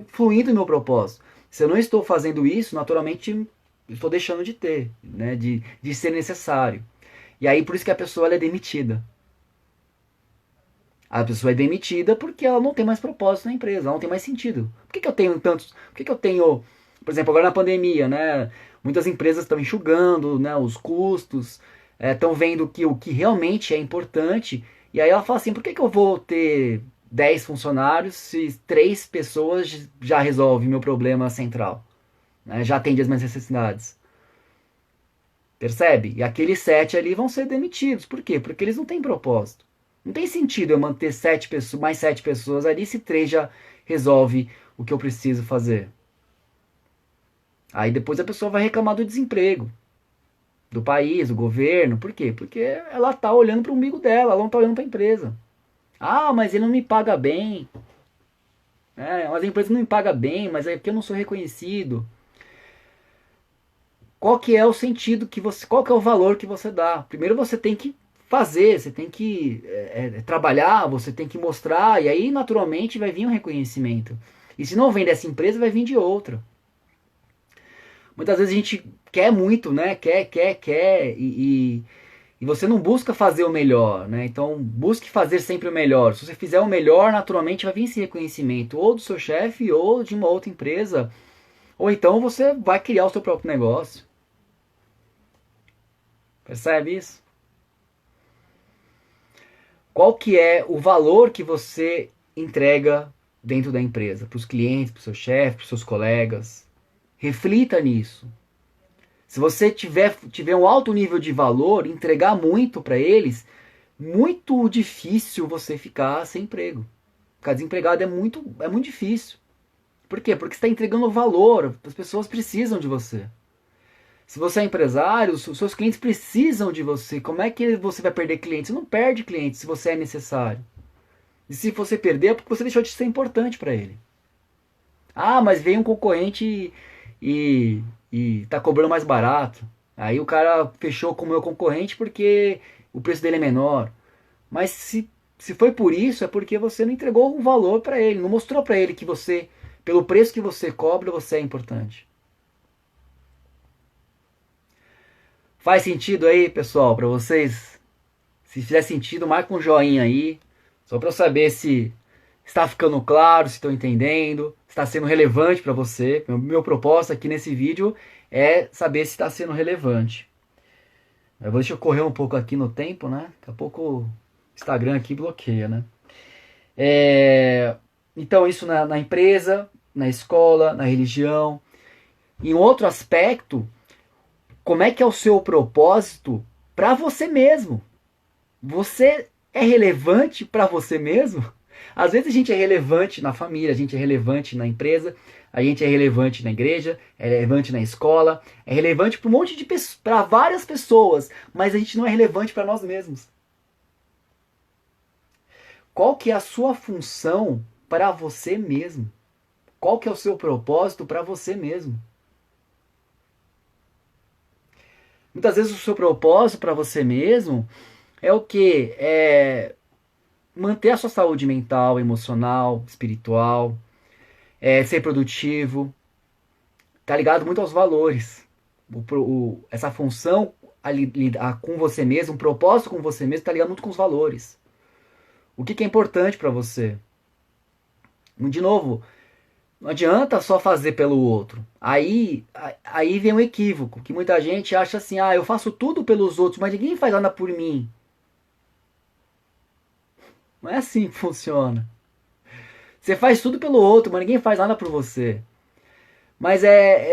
fluindo no meu propósito. Se eu não estou fazendo isso, naturalmente eu estou deixando de ter, né? De ser necessário. E aí por isso que a pessoa ela é demitida. A pessoa é demitida porque ela não tem mais propósito na empresa, ela não tem mais sentido. Por que, que eu tenho tantos. Por que, que eu tenho. Por exemplo, agora na pandemia, né? Muitas empresas estão enxugando, né, os custos, estão vendo que o que realmente é importante. E aí ela fala assim: por que, que eu vou ter 10 funcionários se 3 pessoas já resolvem meu problema central? Né, já atende as minhas necessidades. Percebe? E aqueles 7 ali vão ser demitidos. Por quê? Porque eles não têm propósito. Não tem sentido eu manter 7 pessoas, mais 7 pessoas ali se 3 já resolve o que eu preciso fazer. Aí depois a pessoa vai reclamar do desemprego, do país, do governo. Por quê? Porque ela tá olhando para o umbigo dela, ela não tá olhando para a empresa. Ah, mas ele não me paga bem. Mas a empresa não me paga bem, mas é porque eu não sou reconhecido. Qual que é o sentido que você, qual que é o valor que você dá? Primeiro você tem que fazer, você tem que trabalhar, você tem que mostrar, e aí naturalmente vai vir um reconhecimento. E se não vem dessa empresa, vai vir de outra. Muitas vezes a gente quer muito, né? Quer, e você não busca fazer o melhor, né? Então busque fazer sempre o melhor. Se você fizer o melhor, naturalmente vai vir esse reconhecimento, ou do seu chefe, ou de uma outra empresa, ou então você vai criar o seu próprio negócio. Percebe isso? Qual que é o valor que você entrega dentro da empresa? Para os clientes, para o seu chefe, para os seus colegas? Reflita nisso. Se você tiver um alto nível de valor, entregar muito para eles, muito difícil você ficar sem emprego. Ficar desempregado é muito difícil. Por quê? Porque você está entregando valor, as pessoas precisam de você. Se você é empresário, os seus clientes precisam de você. Como é que você vai perder clientes? Você não perde clientes se você é necessário. E se você perder, é porque você deixou de ser importante para ele. Ah, mas veio um concorrente e tá cobrando mais barato. Aí o cara fechou com o meu concorrente porque o preço dele é menor. Mas se foi por isso, é porque você não entregou um valor para ele, não mostrou para ele que você, pelo preço que você cobra, você é importante. Faz sentido aí, pessoal, para vocês? Se fizer sentido, marca um joinha aí, só para eu saber se está ficando claro, se estão entendendo, se está sendo relevante para você. Meu propósito aqui nesse vídeo é saber se está sendo relevante. Deixa eu correr um pouco aqui no tempo, né? Daqui a pouco o Instagram aqui bloqueia, né? Então isso na empresa, na escola, na religião. Em outro aspecto, como é que é o seu propósito para você mesmo? Você é relevante para você mesmo? Às vezes a gente é relevante na família, a gente é relevante na empresa, a gente é relevante na igreja, é relevante na escola, é relevante para um monte de pessoas, para várias pessoas, mas a gente não é relevante para nós mesmos. Qual que é a sua função para você mesmo? Qual que é o seu propósito para você mesmo? Muitas vezes o seu propósito para você mesmo é o quê? É manter a sua saúde mental, emocional, espiritual, ser produtivo, tá ligado muito aos valores. Essa função com você mesmo, um propósito com você mesmo, tá ligado muito com os valores. O que é importante para você? De novo, não adianta só fazer pelo outro. Aí vem um equívoco, que muita gente acha assim, eu faço tudo pelos outros, mas ninguém faz nada por mim. Não é assim que funciona. Você faz tudo pelo outro, mas ninguém faz nada por você. Mas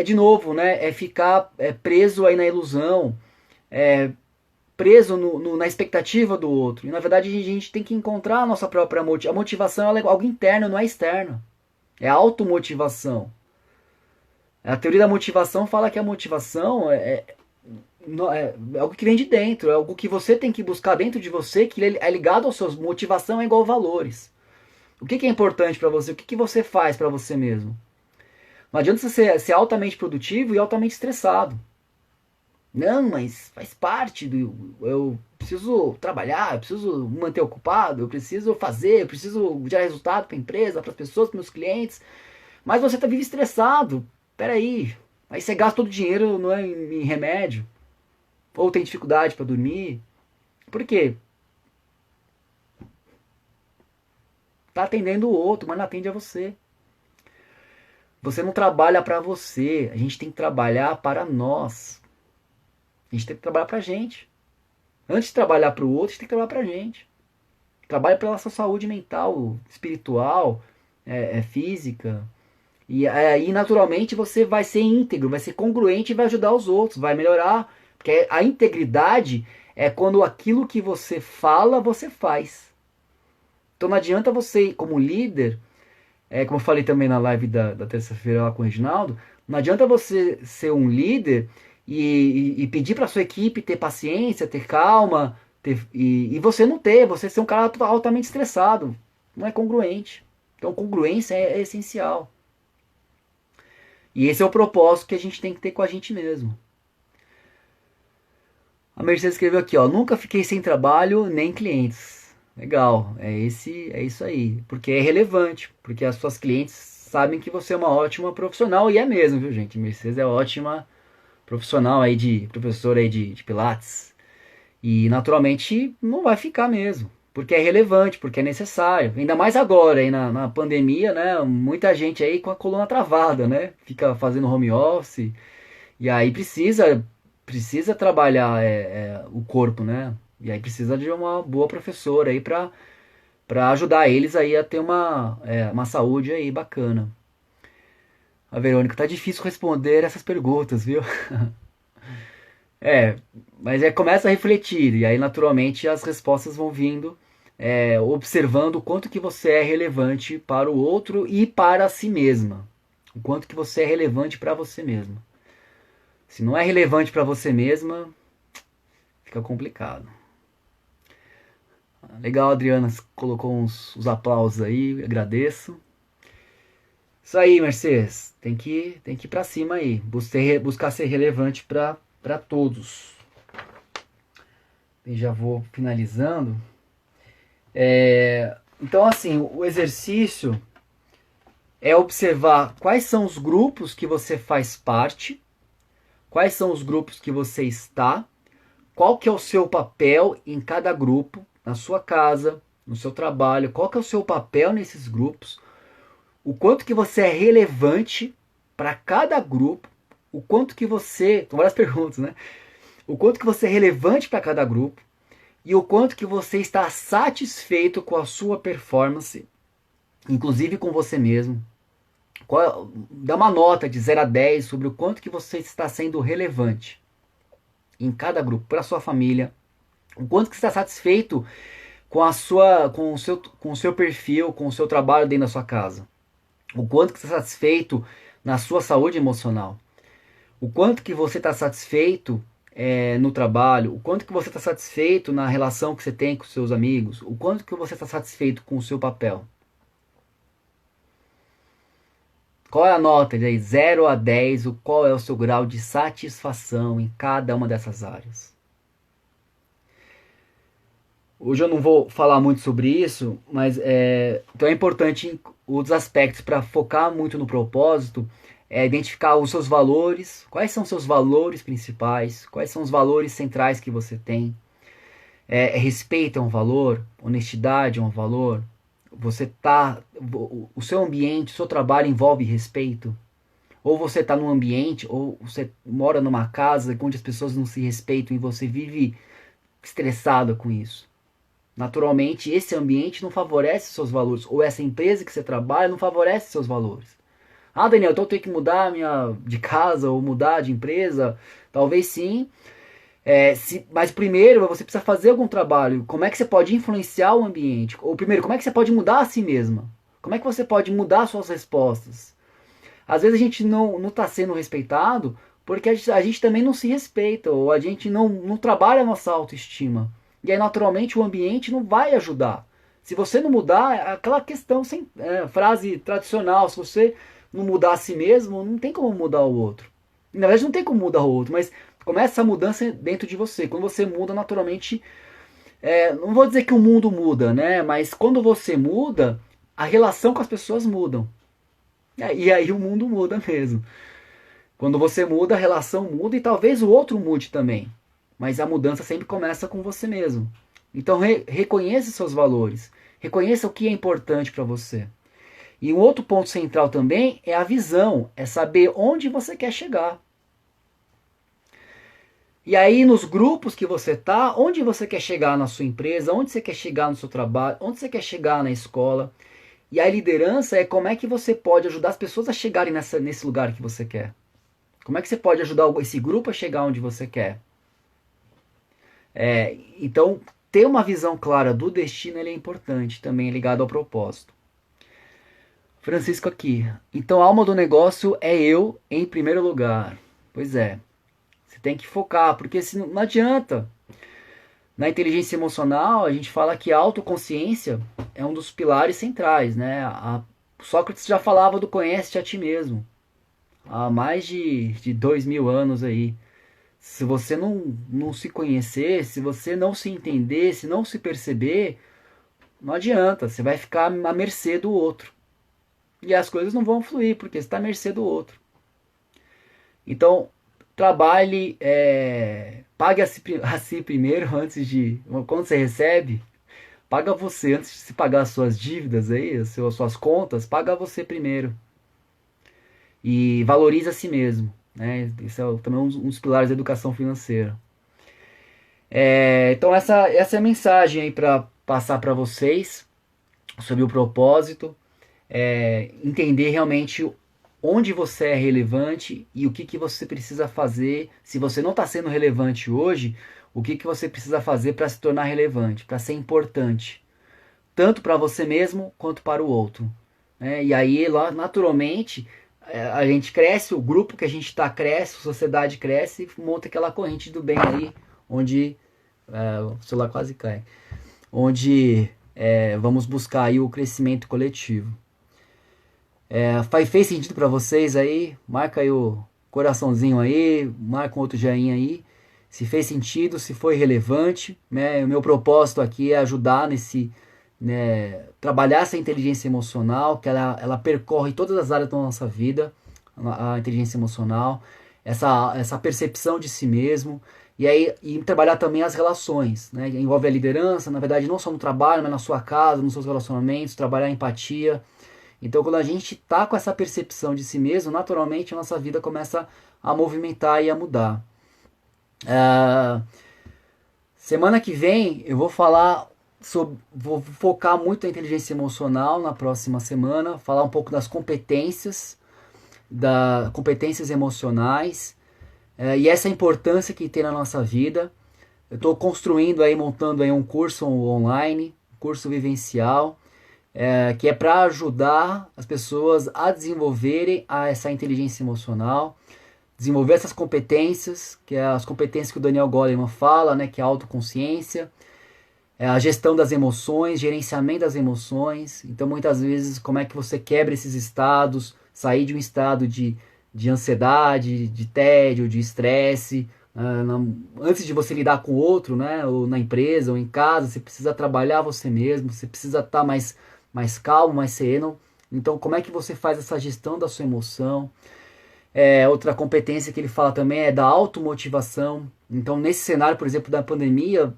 de novo, né? É ficar preso aí na ilusão, preso na expectativa do outro. E na verdade a gente tem que encontrar a nossa própria motivação. A motivação ela é algo interno, não é externo. É automotivação. A teoria da motivação fala que a motivação é algo que vem de dentro, é algo que você tem que buscar dentro de você, que é ligado aos seus. Motivação é igual a valores. O que é importante para você? O que você faz para você mesmo? Não adianta você ser altamente produtivo e altamente estressado. Não, mas faz parte do. Eu preciso trabalhar, eu preciso me manter ocupado, eu preciso fazer, eu preciso gerar resultado para a empresa, para as pessoas, para meus clientes. Mas você tá vivo estressado. Peraí. Aí você gasta todo o dinheiro não é, em remédio. Ou tem dificuldade para dormir. Por quê? Tá atendendo o outro, mas não atende a você. Você não trabalha para você. A gente tem que trabalhar para nós. A gente tem que trabalhar pra gente. Antes de trabalhar para o outro, a gente tem que trabalhar pra gente. Trabalha pela sua saúde mental, espiritual, física. E aí, naturalmente, você vai ser íntegro, vai ser congruente e vai ajudar os outros, vai melhorar. Porque a integridade é quando aquilo que você fala, você faz. Então não adianta você, como líder, como eu falei também na live da terça-feira lá com o Reginaldo, não adianta você ser um líder e pedir para sua equipe ter paciência, ter calma, e você não ter, você ser um cara altamente estressado. Não é congruente. Então congruência é essencial. E esse é o propósito que a gente tem que ter com a gente mesmo. A Mercedes escreveu aqui, ó, nunca fiquei sem trabalho nem clientes. Legal, é isso aí, porque é relevante, porque as suas clientes sabem que você é uma ótima profissional e é mesmo, viu, gente? Mercedes é ótima profissional aí de professora aí de Pilates. E naturalmente não vai ficar mesmo, porque é relevante, porque é necessário. Ainda mais agora aí na pandemia, né? Muita gente aí com a coluna travada, né? Fica fazendo home office e aí precisa trabalhar o corpo, né? E aí precisa de uma boa professora aí para ajudar eles aí a ter uma saúde aí bacana. A Verônica, tá difícil responder essas perguntas, viu? É, mas começa a refletir e aí naturalmente as respostas vão vindo, observando o quanto que você é relevante para o outro e para si mesma. O quanto que você é relevante para você mesma. Se não é relevante para você mesma, fica complicado. Legal, Adriana, colocou uns aplausos aí, agradeço. Isso aí, Mercedes, tem que ir pra cima aí, buscar ser relevante para todos. E já vou finalizando. Então, assim, o exercício é observar quais são os grupos que você faz parte, quais são os grupos que você está, qual que é o seu papel em cada grupo, na sua casa, no seu trabalho, qual que é o seu papel nesses grupos, o quanto que você é relevante para cada grupo, o quanto que você, são várias perguntas, né? O quanto que você é relevante para cada grupo e o quanto que você está satisfeito com a sua performance, inclusive com você mesmo. Dá uma nota de 0 a 10 sobre o quanto que você está sendo relevante em cada grupo, para a sua família, o quanto que você está satisfeito com o seu perfil, com o seu trabalho dentro da sua casa, o quanto que você está satisfeito na sua saúde emocional, o quanto que você está satisfeito no trabalho, o quanto que você está satisfeito na relação que você tem com seus amigos, o quanto que você está satisfeito com o seu papel. Qual é a nota de 0 a 10, qual é o seu grau de satisfação em cada uma dessas áreas? Hoje eu não vou falar muito sobre isso, mas então é importante os aspectos para focar muito no propósito, identificar os seus valores, quais são os seus valores principais, quais são os valores centrais que você tem. Respeito é um valor, honestidade é um valor, o seu ambiente, o seu trabalho envolve respeito, ou você está num ambiente, ou você mora numa casa onde as pessoas não se respeitam e você vive estressado com isso. Naturalmente, esse ambiente não favorece seus valores, ou essa empresa que você trabalha não favorece seus valores. Ah, Daniel, então eu tenho que mudar de casa ou mudar de empresa? Talvez sim. Mas primeiro você precisa fazer algum trabalho. Como é que você pode influenciar o ambiente? Ou primeiro, como é que você pode mudar a si mesma? Como é que você pode mudar suas respostas? Às vezes a gente não está sendo respeitado porque a gente também não se respeita, ou a gente não trabalha a nossa autoestima. E aí, naturalmente, o ambiente não vai ajudar. Se você não mudar, é aquela questão, frase tradicional, se você não mudar a si mesmo, não tem como mudar o outro. Na verdade, não tem como mudar o outro, mas começa a mudança dentro de você. Quando você muda, naturalmente, não vou dizer que o mundo muda, né? Mas quando você muda, a relação com as pessoas mudam. E aí o mundo muda mesmo. Quando você muda, a relação muda e talvez o outro mude também. Mas a mudança sempre começa com você mesmo. Então reconheça seus valores. Reconheça o que é importante para você. E um outro ponto central também é a visão. É saber onde você quer chegar. E aí nos grupos que você tá, onde você quer chegar na sua empresa, onde você quer chegar no seu trabalho, onde você quer chegar na escola. E a liderança é como é que você pode ajudar as pessoas a chegarem nesse lugar que você quer. Como é que você pode ajudar esse grupo a chegar onde você quer? Então, ter uma visão clara do destino ele é importante, também ligado ao propósito. Francisco aqui. Então, a alma do negócio é eu em primeiro lugar. Pois é. Você tem que focar, porque senão, não adianta. Na inteligência emocional, a gente fala que a autoconsciência é um dos pilares centrais, né? Sócrates já falava do conhece-te a ti mesmo. Há mais de 2000 anos aí. Se você não se conhecer, se você não se entender, se não se perceber, não adianta. Você vai ficar à mercê do outro. E as coisas não vão fluir, porque você está à mercê do outro. Então, trabalhe, pague a si primeiro, antes de... Quando você recebe, paga você, antes de se pagar as suas dívidas aí, as suas contas, paga você primeiro. E valorize a si mesmo. Né? Esse é também um dos pilares da educação financeira. Então essa é a mensagem aí para passar para vocês sobre o propósito. Entender realmente onde você é relevante e o que você precisa fazer. Se você não está sendo relevante hoje, o que você precisa fazer para se tornar relevante, para ser importante, tanto para você mesmo quanto para o outro. Né? E aí, lá, naturalmente, a gente cresce, o grupo que a gente está cresce, a sociedade cresce e monta aquela corrente do bem aí, onde o celular quase cai, onde vamos buscar aí o crescimento coletivo. Fez sentido para vocês aí? Marca aí o coraçãozinho aí, marca um outro joinha aí. Se fez sentido, se foi relevante, né? O meu propósito aqui é ajudar né, trabalhar essa inteligência emocional, que ela percorre todas as áreas da nossa vida, a inteligência emocional, essa percepção de si mesmo, e trabalhar também as relações, né? Envolve a liderança, na verdade, não só no trabalho, mas na sua casa, nos seus relacionamentos, trabalhar a empatia. Então, quando a gente está com essa percepção de si mesmo, naturalmente a nossa vida começa a movimentar e a mudar. Semana que vem eu vou vou focar muito na inteligência emocional na próxima semana, falar um pouco das competências, competências emocionais, e essa importância que tem na nossa vida. Eu estou construindo aí, montando aí um curso online, um curso vivencial, que é para ajudar as pessoas a desenvolverem essa inteligência emocional, desenvolver essas competências, que é as competências que o Daniel Goleman fala, né, que é a autoconsciência, a gestão das emoções, gerenciamento das emoções. Então, muitas vezes, como é que você quebra esses estados, sair de um estado de ansiedade, de tédio, de estresse. Antes de você lidar com o outro, né, ou na empresa, ou em casa, você precisa trabalhar você mesmo, você precisa estar mais calmo, mais sereno. Então, como é que você faz essa gestão da sua emoção? Outra competência que ele fala também é da automotivação. Então, nesse cenário, por exemplo, da pandemia,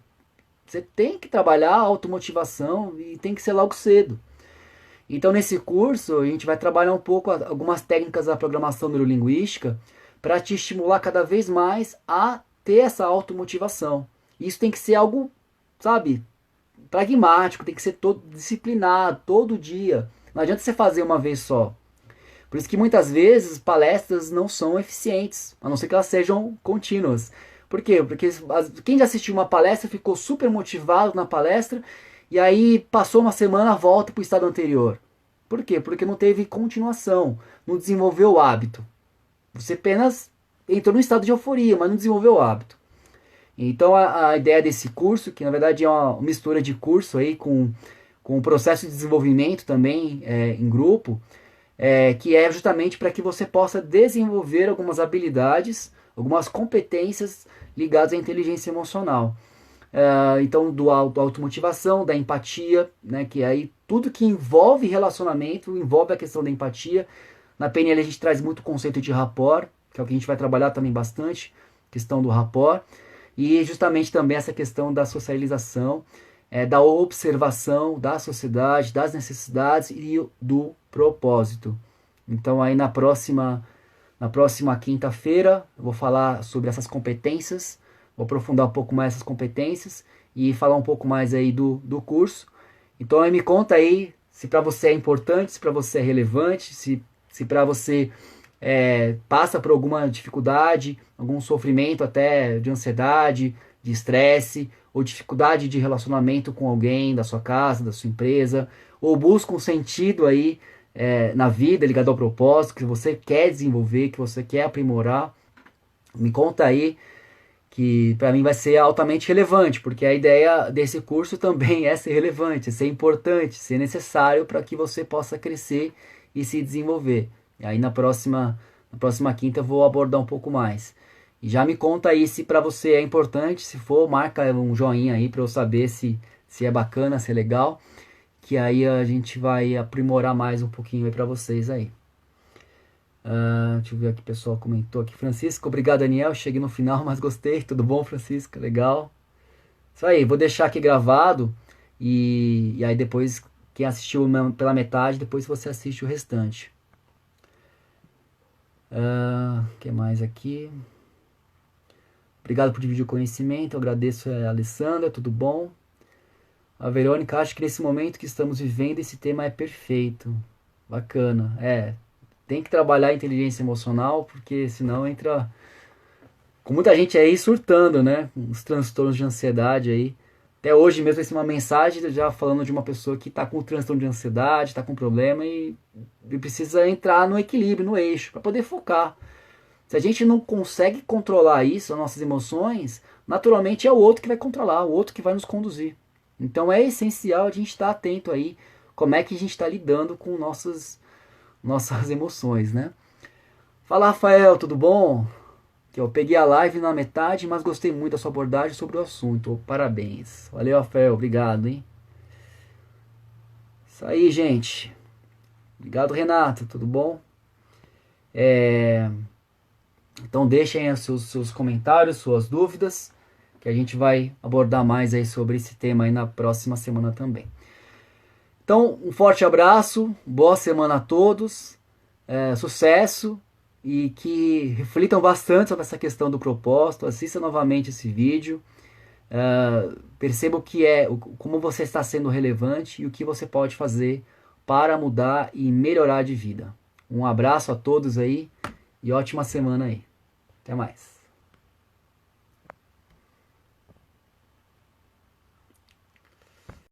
você tem que trabalhar a automotivação e tem que ser logo cedo. Então, nesse curso, a gente vai trabalhar um pouco algumas técnicas da programação neurolinguística para te estimular cada vez mais a ter essa automotivação. Isso tem que ser algo, sabe, pragmático, tem que ser todo disciplinado, todo dia. Não adianta você fazer uma vez só. Por isso que muitas vezes palestras não são eficientes, a não ser que elas sejam contínuas. Por quê? Porque quem já assistiu uma palestra ficou super motivado na palestra e aí passou uma semana, volta para o estado anterior. Por quê? Porque não teve continuação, não desenvolveu o hábito. Você apenas entrou num estado de euforia, mas não desenvolveu o hábito. Então a ideia desse curso, que na verdade é uma mistura de curso aí com um processo de desenvolvimento também em grupo, que é justamente para que você possa desenvolver algumas habilidades algumas competências ligadas à inteligência emocional. Então, da automotivação, da empatia, né, que aí tudo que envolve relacionamento, envolve a questão da empatia. Na PNL a gente traz muito o conceito de rapport, que é o que a gente vai trabalhar também bastante, questão do rapport, e justamente também essa questão da socialização, da observação da sociedade, das necessidades e do propósito. Então aí na próxima quinta-feira eu vou falar sobre essas competências, vou aprofundar um pouco mais essas competências e falar um pouco mais aí do curso. Então aí me conta aí se para você é importante, se para você é relevante, se para você passa por alguma dificuldade, algum sofrimento até de ansiedade, de estresse, ou dificuldade de relacionamento com alguém da sua casa, da sua empresa, ou busca um sentido aí na vida ligado ao propósito que você quer desenvolver, que você quer aprimorar. Me conta aí que para mim vai ser altamente relevante, porque a ideia desse curso também é ser relevante, ser importante, ser necessário para que você possa crescer e se desenvolver. E aí na próxima quinta eu vou abordar um pouco mais. E já me conta aí se para você é importante, se for, marca um joinha aí para eu saber se é bacana, se é legal, que aí a gente vai aprimorar mais um pouquinho aí para vocês aí. Deixa eu ver aqui, o pessoal comentou aqui. Francisco, obrigado, Daniel. Cheguei no final, mas gostei. Tudo bom, Francisco? Legal. Isso aí, vou deixar aqui gravado. E aí depois, quem assistiu pela metade, depois você assiste o restante. O que mais aqui? Obrigado por dividir o conhecimento. Eu agradeço a Alessandra, tudo bom? A Verônica, acho que nesse momento que estamos vivendo, esse tema é perfeito. Bacana. Tem que trabalhar a inteligência emocional, porque senão entra com muita gente aí surtando, né? Os transtornos de ansiedade aí. Até hoje mesmo recebi uma mensagem já falando de uma pessoa que está com transtorno de ansiedade, está com problema e precisa entrar no equilíbrio, no eixo, para poder focar. Se a gente não consegue controlar isso, as nossas emoções, naturalmente é o outro que vai controlar, o outro que vai nos conduzir. Então é essencial a gente estar atento aí como é que a gente está lidando com nossas emoções, né? Fala, Rafael, tudo bom? Eu peguei a live na metade, mas gostei muito da sua abordagem sobre o assunto. Parabéns. Valeu, Rafael. Obrigado, hein? Isso aí, gente. Obrigado, Renato. Tudo bom? Então deixem aí os seus comentários, suas dúvidas, que a gente vai abordar mais aí sobre esse tema aí na próxima semana também. Então, um forte abraço, boa semana a todos, sucesso e que reflitam bastante sobre essa questão do propósito, assista novamente esse vídeo, perceba como você está sendo relevante e o que você pode fazer para mudar e melhorar de vida. Um abraço a todos aí e ótima semana aí. Até mais.